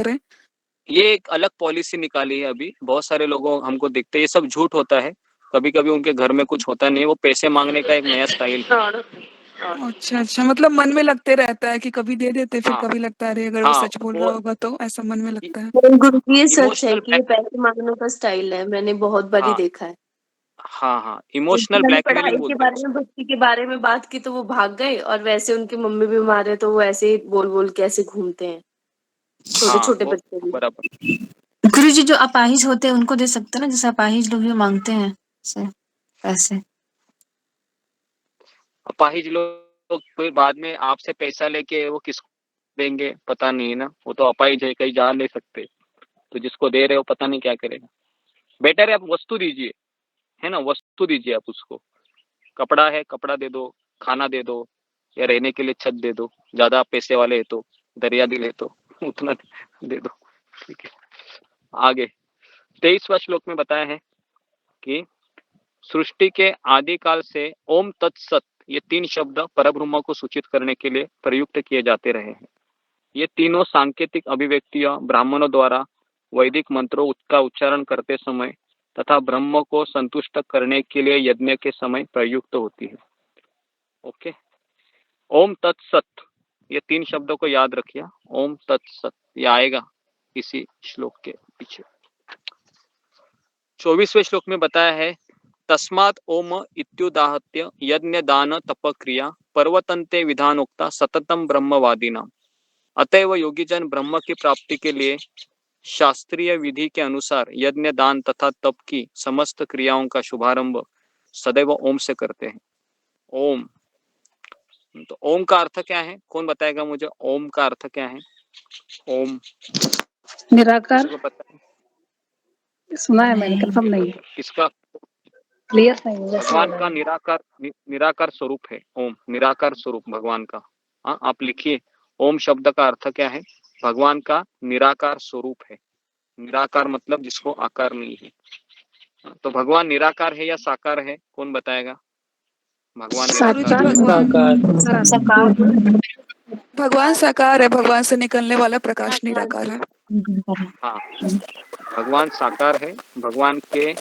करें? ये एक अलग पॉलिसी निकाली है अभी, बहुत सारे लोगों हमको दिखते हैं, ये सब झूठ होता है। कभी-कभी उनके घर में कुछ होता नहीं है, वो पैसे माँगने का एक नया स्टाइल है। अच्छा, मतलब मन में लगते रहता है कि कभी दे देते, फिर हाँ, कभी लगता है अरे अगर वो हाँ, सच बोल रहा वो होगा तो, ऐसा मन में इ लगता है। गुरुजी ये सच है इमोशनल कि ये ब्लैक पैसे मांगने का स्टाइल है, मैंने बहुत बारी हाँ, देखा है। हाँ, जैसे इमोशनल मैंने ब्लैकमेलिंग पढ़ाई के बोलते हैं बारे में, उसको। भक्ति के बारे में बात की तो वो भाग गए, और वैसे उनकी मम्मी बीमार है तो वो ऐसे ही बोल-बोल के ऐसे घूमते हैं, हाँ, छोटे-छोटे वो बच्चे भी। बराबर। गुरुजी जो अपाहिज होते हैं उनको दे सकते हैं ना, जैसे अपाहिज लोग भी मांगते हैं ऐसे पैसे। अपाहिज लोग फिर बाद में आपसे पैसा लेके वो किसको देंगे पता नहीं है ना, वो तो अपाहिज है, कहीं जा नहीं सकते, तो जिसको दे रहे हो पता नहीं क्या करेगा। बेटर है आप वस्तु दीजिए, है ना, वस्तु दीजिए आप उसको। कपड़ा है, कपड़ा दे दो, खाना दे दो, या रहने के लिए छत दे दो। ज़्यादा आप पैसे वाले है तो, दरिया दिल है तो उतना दे दो, ठीक है। आगे 23वां श्लोक में बताया है कि सृष्टि के आदि काल से ओम तत्सत ये 3 शब्द परब्रह्म को सूचित करने के लिए प्रयुक्त किए जाते रहे हैं। ये तीनों सांकेतिक अभिव्यक्तियां ब्राह्मणों द्वारा वैदिक मंत्रों का उच्चारण करते समय तथा ब्रह्म को संतुष्ट करने के लिए यज्ञ के समय प्रयुक्त होती है। ओके, ओम तत्सत ये 3 शब्दों को याद रखिए। ओम तत्सत ये आएगा इसी श्लोक के पीछे। 24वें श्लोक में बताया है तस्मात् ओम इत्युदाहत्य यज्ञ दान तप क्रिया पर्वतन्ते विधानोक्ता सततम ब्रह्मवादिनाम। अतएव योगीजन ब्रह्म की प्राप्ति के लिए शास्त्रीय विधि के अनुसार यज्ञ दान तथा तप की समस्त क्रियाओं का शुभारंभ सदैव ओम से करते हैं। ओम, तो ओम का अर्थ क्या है? कौन बताएगा मुझे ओम का अर्थ क्या है? ओम निराकार। किसी को पता है? सुना है मैंने, कंफर्म नहीं है, किसका? क्लियर नहीं है वैसे भगवान बोला का है। निराकार स्वरूप है ओम, निराकार स्वरूप भगवान का। हाँ, आप लिखिए ओम शब्द का अर्थ क्या है? भगवान का निराकार स्वरूप है। निराकार मतलब जिसको आकार नहीं है। हाँ, तो भगवान निराकार है या साकार है? कौन बताएगा? भगवान गुरुजी निराकार है। भगवान सकार। भगवान साकार है, भगवान से निकलने वाला प्रकाश निराकार है। हाँ, भगवान साकार है। भगवान के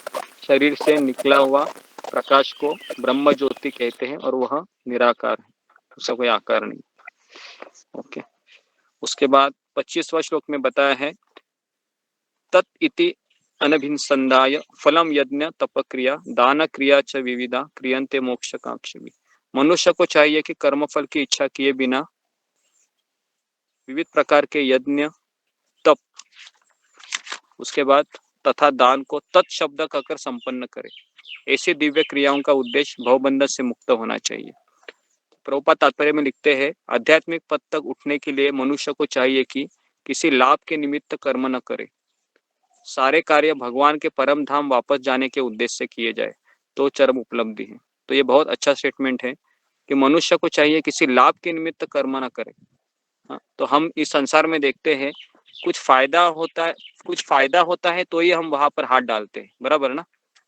शरीर से निकला हुआ प्रकाश को ब्रह्म ज्योति कहते हैं और वह निराकार है, उसका कोई आकार नहीं। ओके, उसके बाद 25वां श्लोक में बताया है तत् इति अनभिसंधाय फलम यज्ञ तप क्रिया दान क्रिया च विविधा क्रियन्ते मोक्ष कांक्षी। मनुष्य को चाहिए कि कर्मफल की इच्छा किए बिना विविध प्रकार के यज्ञ, तप, उसके बाद तथा दान को तत् शब्द कहकर संपन्न करे। ऐसी दिव्य क्रियाओं का उद्देश्य भवबंधन से मुक्त होना चाहिए। प्रभुपाद तात्पर्य में लिखते हैं आध्यात्मिक पद तक उठने के लिए मनुष्य को चाहिए कि किसी लाभ के निमित्त कर्म न करे। सारे कार्य भगवान के परम धाम वापस जाने के उद्देश्य से किए जाए तो चरम उपलब्धि है। तो ये बहुत अच्छा स्टेटमेंट है कि मनुष्य को चाहिए किसी लाभ के निमित्त कर्म न करे। हाँ, तो हम इस संसार में देखते हैं कुछ फायदा होता है तो ही हम वहां पर हाथ डालते हैं, बराबर ना।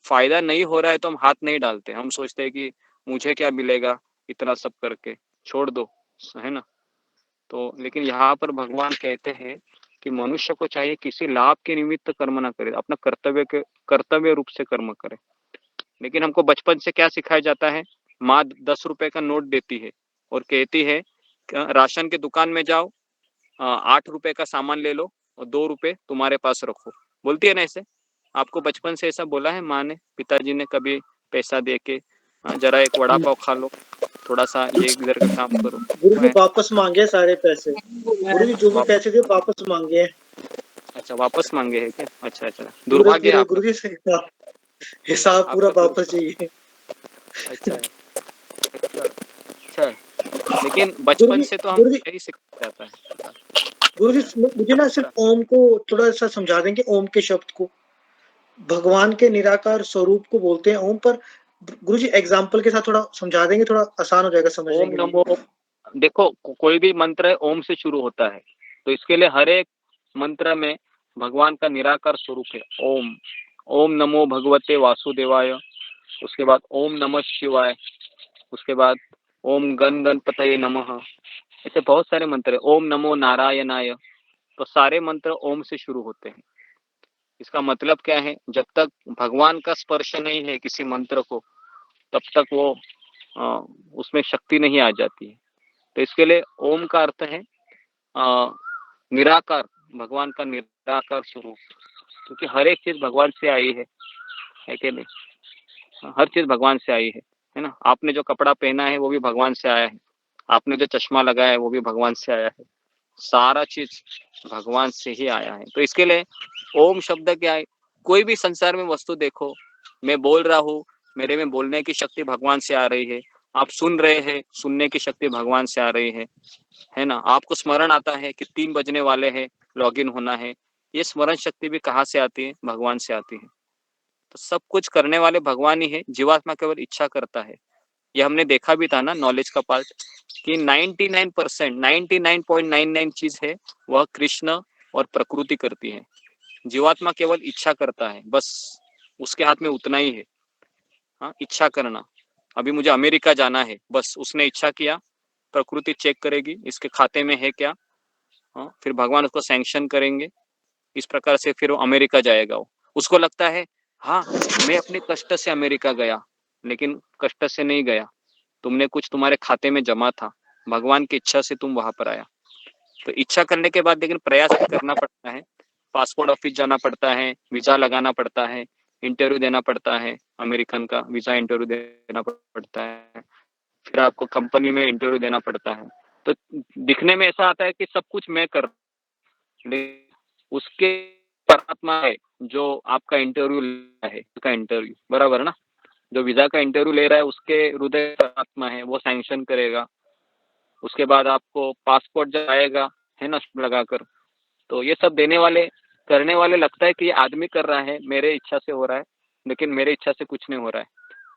फायदा नहीं हो रहा है तो हम हाथ नहीं डालते, हम सोचते हैं कि मुझे क्या मिलेगा इतना सब करके, छोड़ दो, है ना। तो लेकिन यहाँ पर भगवान कहते हैं कि मनुष्य को चाहिए किसी लाभ के निमित्त कर्म ना करे, अपना कर्तव्य रूप से कर्म करे। लेकिन हमको बचपन से क्या सिखाया जाता है? माँ 10 रुपए का नोट देती है और कहती है राशन के दुकान में जाओ, 8 रुपए का सामान ले लो और 2 रुपए तुम्हारे पास रखो, बोलती है ना ऐसे। आपको बचपन से ऐसा बोला है माँ ने, पिताजी ने कभी पैसा दे के जरा एक वड़ा पाव खा लो, थोड़ा सा ये इधर का काम करो? गुरु जी वापस मांगे सारे पैसे, गुरु जी जो भी पैसे थे वापस मांगे हैं। अच्छा, वापस मांगे हैं क्या? अच्छा, पूरे दुर्भाग्य है पूरे आपका। गुरु जी से हिसाब पूरा आपका वापस चाहिए। अच्छा है। लेकिन बचपन से तो हम यही सिखाया जाता है। गुरु जी मुझे ना सिर्फ ओम को थोड़ा सा समझा देंगे। ओम के शब्द को, भगवान के निराकार स्वरूप को बोलते हैं ओम, पर गुरु जी एग्जाम्पल के साथ थोड़ा समझा देंगे, थोड़ा आसान हो जाएगा समझने ओम के लिए। नमो, देखो कोई भी मंत्र है ओम से शुरू होता है, तो इसके लिए हर एक मंत्र में भगवान का निराकार स्वरूप है ओम। ओम नमो भगवते वासुदेवाय, उसके बाद ओम नमः शिवाय, उसके बाद ओम गण गणपतये नमः। ऐसे बहुत सारे मंत्र है। ओम नमो नारायणाय, तो सारे मंत्र ओम से शुरू होते हैं। इसका मतलब क्या है, जब तक भगवान का स्पर्श नहीं है किसी मंत्र को, तब तक वो उसमें शक्ति नहीं आ जाती है। तो इसके लिए ओम का अर्थ है निराकार, भगवान का निराकार स्वरूप, क्योंकि हर एक चीज भगवान से आई है कि नहीं? हर चीज भगवान से आई है ना? आपने जो कपड़ा पहना है वो भी भगवान से आया है, आपने जो चश्मा लगाया है वो भी भगवान से आया है, सारा चीज भगवान से ही आया है। तो इसके लिए ओम शब्द क्या है, कोई भी संसार में वस्तु देखो, मैं बोल रहा हूँ, मेरे में बोलने की शक्ति भगवान से आ रही है, आप सुन रहे हैं, सुनने की शक्ति भगवान से आ रही है ना? आपको स्मरण आता है कि 3 बजने वाले हैं, लॉगिन होना है, ये स्मरण शक्ति भी कहाँ से आती है? भगवान से आती है। तो सब कुछ करने वाले भगवान ही है, जीवात्मा केवल इच्छा करता है। ये हमने देखा भी था ना नॉलेज का पार्ट, कि 99% 99.99 चीज है वह कृष्ण और प्रकृति करती है, जीवात्मा केवल इच्छा करता है, बस उसके हाथ में उतना ही है। हाँ, इच्छा करना। अभी मुझे अमेरिका जाना है, बस उसने इच्छा किया, प्रकृति चेक करेगी इसके खाते में है क्या, हाँ, फिर भगवान उसको सैंक्शन करेंगे, इस प्रकार से फिर वो अमेरिका जाएगा। वो उसको लगता है हाँ मैं अपने कष्ट से अमेरिका गया, लेकिन कष्ट से नहीं गया, तुमने कुछ तुम्हारे खाते में जमा था, भगवान की इच्छा से तुम वहां पर आया। तो इच्छा करने के बाद लेकिन प्रयास भी करना पड़ता है, पासपोर्ट ऑफिस जाना पड़ता है, वीजा लगाना पड़ता है, इंटरव्यू देना पड़ता है, अमेरिकन का वीजा इंटरव्यू देना पड़ता है, फिर आपको कंपनी में इंटरव्यू देना पड़ता है। तो दिखने में ऐसा आता है कि सब कुछ मैं कर, उसके परमात्मा है जो आपका इंटरव्यू है, उसका इंटरव्यू बराबर ना, जो वीजा का इंटरव्यू ले रहा है उसके हृदय परमात्मा है, वो सैंक्शन करेगा। उसके बाद आपको पासपोर्ट जब आएगा है ना लगाकर, तो ये सब देने वाले करने वाले लगता है कि ये आदमी कर रहा है, मेरे इच्छा से हो रहा है, लेकिन मेरे इच्छा से कुछ नहीं हो रहा है,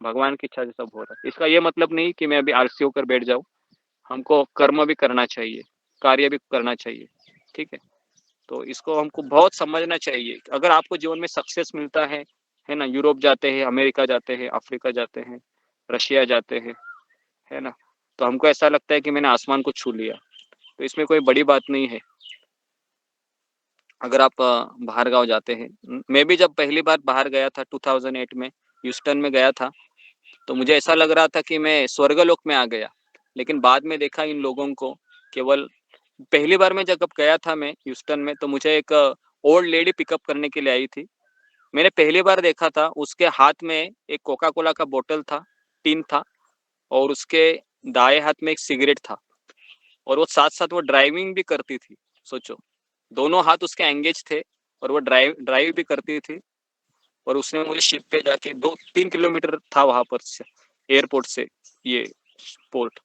भगवान की इच्छा से सब हो रहा है। इसका ये मतलब नहीं कि मैं अभी आलसी होकर बैठ जाऊं, हमको कर्म भी करना चाहिए, कार्य भी करना चाहिए, ठीक है? तो इसको हमको बहुत समझना चाहिए। अगर आपको जीवन में सक्सेस मिलता है ना, यूरोप जाते हैं, अमेरिका जाते हैं, अफ्रीका जाते हैं, रशिया जाते हैं, है ना, तो हमको ऐसा लगता है कि मैंने आसमान को छू लिया, तो इसमें कोई बड़ी बात नहीं है। अगर आप बाहर गांव जाते हैं, मैं भी जब पहली बार बाहर गया था 2008 में, ह्यूस्टन में गया था, तो मुझे ऐसा लग रहा था कि मैं स्वर्गलोक में आ गया, लेकिन बाद में देखा इन लोगों को, केवल पहली बार में जब गया था मैं ह्यूस्टन में, तो मुझे एक ओल्ड लेडी पिकअप करने के लिए आई थी। मैंने पहली बार देखा था, उसके हाथ में एक कोका कोला का बोतल था, टिन था, और उसके दाएं हाथ में एक सिगरेट था, और वो साथ साथ वो ड्राइविंग भी करती थी। सोचो, दोनों हाथ उसके एंगेज थे और वो ड्राइव भी करती थी। और उसने मुझे शिप पे जाके 2-3 किलोमीटर था वहां पर से, एयरपोर्ट से ये पोर्ट,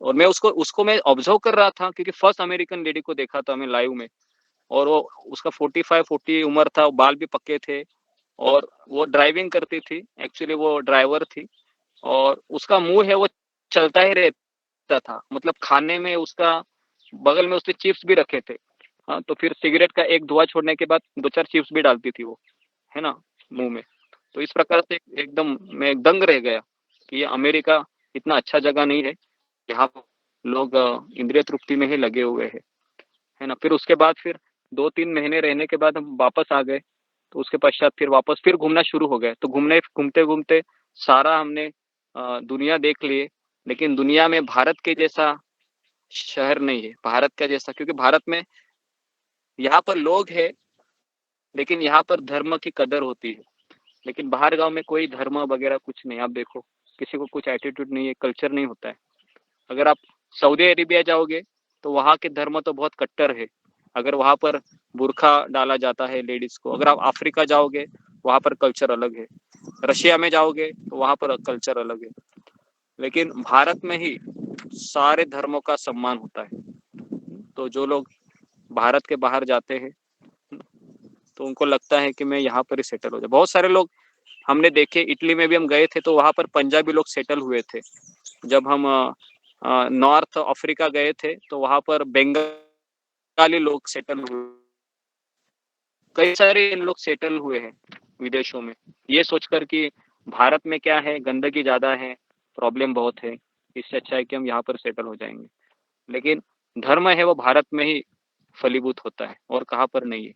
और मैं उसको मैं ऑब्जर्व कर रहा था, क्योंकि फर्स्ट अमेरिकन लेडी को देखा था मैं लाइव में, और वो उसका 45-40 उम्र था, बाल भी पक्के थे, और वो ड्राइविंग करती थी, एक्चुअली वो ड्राइवर थी, और उसका मुंह है वो चलता ही रहता था, मतलब खाने में उसका बगल में उसने चिप्स भी रखे थे, हाँ, तो फिर सिगरेट का एक धुआं छोड़ने के बाद 2-4 चिप्स भी डालती थी वो, है ना, मुंह में। तो इस प्रकार से एकदम मैं दंग रह गया कि ये अमेरिका इतना अच्छा जगह नहीं है, यहाँ लोग इंद्रिय तृप्ति में ही लगे हुए हैं, है ना। फिर उसके बाद फिर 2-3 महीने रहने के बाद हम वापस आ गए, तो उसके पश्चात फिर वापस फिर घूमना शुरू हो गए। तो घूमते घूमते सारा हमने दुनिया देख लिए, लेकिन दुनिया में भारत के जैसा शहर नहीं है, भारत का जैसा, क्योंकि भारत में यहाँ पर लोग है, लेकिन यहाँ पर धर्म की कदर होती है, लेकिन बाहर गांव में कोई धर्म वगैरह कुछ नहीं। आप देखो, किसी को कुछ एटीट्यूड नहीं है, कल्चर नहीं होता है। अगर आप सऊदी अरेबिया जाओगे तो वहाँ के धर्म तो बहुत कट्टर है, अगर वहाँ पर बुर्खा डाला जाता है लेडीज को। अगर आप अफ्रीका जाओगे वहाँ पर कल्चर अलग है, रशिया में जाओगे तो वहाँ पर कल्चर अलग है, लेकिन भारत में ही सारे धर्मों का सम्मान होता है। तो जो लोग भारत के बाहर जाते हैं तो उनको लगता है कि मैं यहाँ पर ही सेटल हो जाए। बहुत सारे लोग हमने देखे, इटली में भी हम गए थे तो वहाँ पर पंजाबी लोग सेटल हुए थे। जब हम नॉर्थ अफ्रीका गए थे तो वहाँ पर बंगाली लोग सेटल हुए, कई सारे लोग सेटल हुए हैं विदेशों में, ये सोचकर कि भारत में क्या है, गंदगी ज्यादा है, प्रॉब्लम बहुत है, इससे अच्छा है कि हम यहाँ पर सेटल हो जाएंगे। लेकिन धर्म है वो भारत में ही फलीभूत होता है और कहाँ पर नहीं है।